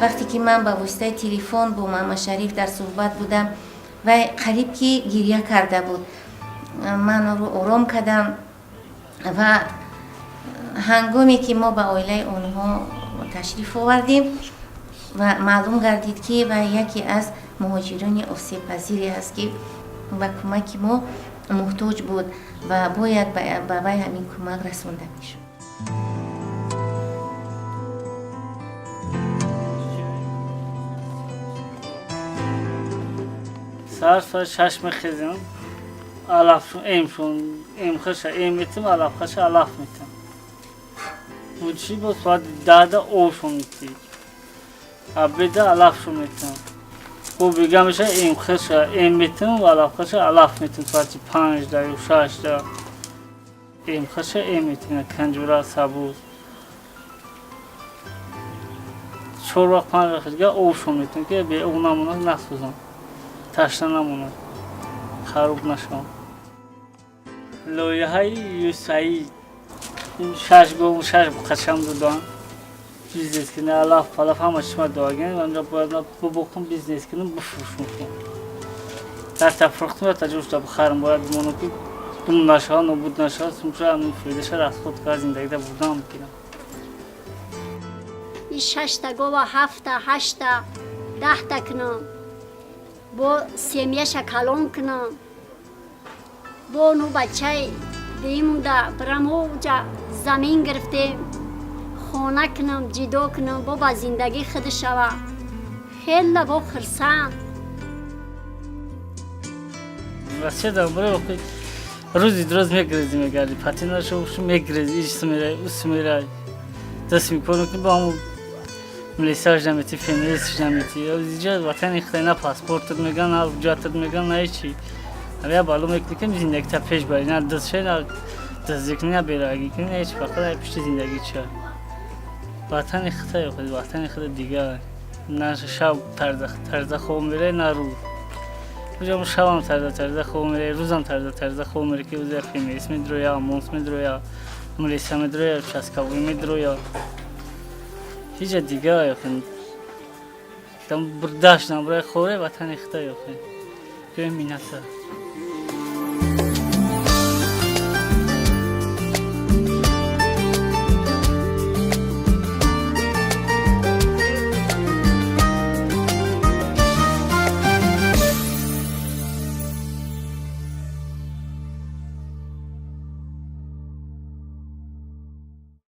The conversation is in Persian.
وقتی که من با واسطه تلفن با ماما شریف در صحبت بودم و قریب که گریه کرده بود، من رو آرام کردم و هنگامی که ما به عائله اونها تشریف آوردیم و معلوم گردید که و یکی از مهاجران آسیب پذیری است که و کمک ما محتاج بود و باید به وی همین کمک رسونده میشد. ساعت 6 میخیزم، علافشون ایم خش ایم میتیم، علف خش علف میتیم. بودشی بود ساعت 10 اوشون میتیم. ابیده علافشون میتیم. او بگم میشه ایم خش ایم میتیم و علف خش علف میتیم. ساعت 5 و 6 ایم خش ایم میتیم. کنجورا سبوز. چهار وقت 5 وقت دیگه اوشون میتیم که به اونامون نسوزن. تشنه نمونه، خراب نشون. لایه های یوسایی شش بخشم دادن بیزنس کنه علف همه شما داگن و اونجا باید ببختم بیزنس کنم بفروشم کنم. در تفرختم و تجربه تا بخرم باید مونو که دون نشه ها نبود نشه ها سمشه همین فیدشه را از خود که زندگی دا بودم کنم. این 6 تا گوه 7 تا 8 تا 10 تا کنم. با سیمیش کلون کنم با نو بچه دیمونده برم اوجا زمین گرفتیم خونه کنم جدا کنم با زندگی خود شوه خیلی با خرسان واسه دارم برای وقتی روزی دراز میگردی میگردی پاتیناشو میگردی ایش سمیرای او سمیرای دست میکنم که با همون ملیساج نمیتی فیملیسش نمیتی اینجا وطن اخته نه پاسپورتت میگن نه جاتت میگن نه چی اویا بالو میکنی که زندگی تا پیش بری نه دستشه نه دزدیک نه بیراگی کنی نه هیچ فقط پشت زندگی چه وطن اخته خود وطن اخته دیگه نه شب ترزه خوب میره نه روز کجا شبم ترزه خوب میره روزم ترزه خوب میره که وزیر فیملیس میدرویا مونس میدرویا ملیسا میدرویا چسکاوی میدرویا هیچ دیگه آیخن دم برداشت نبرای خوره وطن اخته آیخن که مینته